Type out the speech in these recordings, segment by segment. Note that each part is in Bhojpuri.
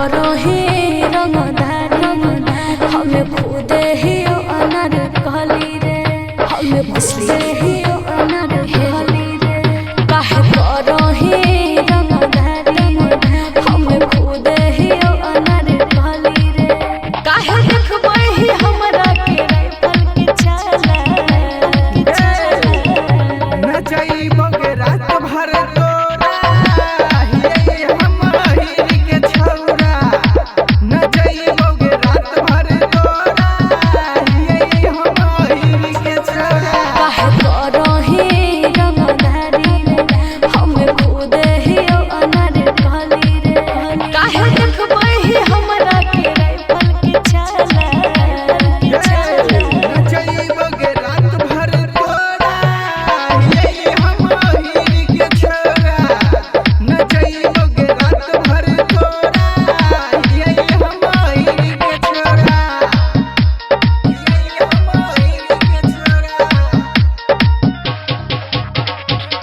करो ही रंगधारी हमें खुद ही अनार कहली रे हमें खुद ही अनार कहली रे काहे करो ही रंगधारी हमें खुद ही अनार कहली रे काहे देखबै ही हमरा के राइफल के चाला न जाइबो के रात भर तोरा हिये हम हिर के छौरा न जाइबो के रात भर तोरा हिये हम हिर के छौरा काहे करो ही रंगधारी हमें खुद ही अनार कहली रे काहे देखबै ही हमरा के राइफल के चाला न जाइबो के रात भर तोरा हिये हम हिर के छौरा न जाइबो के रात भर तोरा हिये हम हिर के छौरा हिये हम हिर के छौरा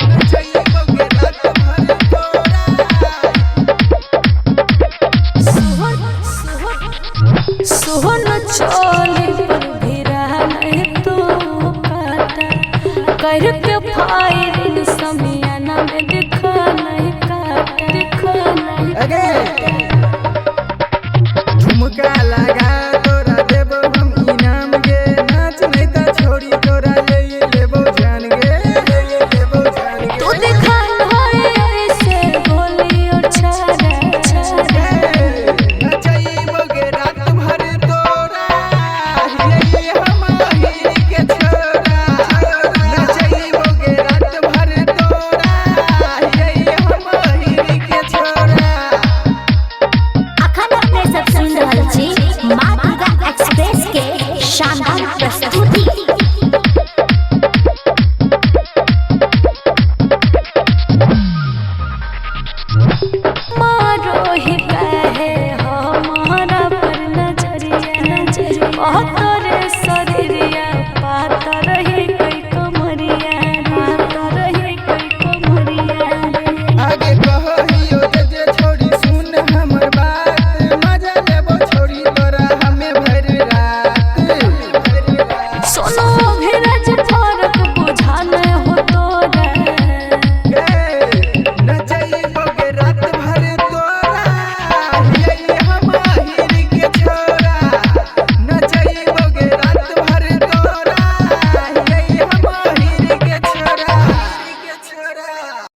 न जाइबो के रात भर तोरा सोहन चोली पर भिरा नहीं तू काटा करके फायरिंग समियाना में दिखा नहीं काटा दिखा नहीं अगे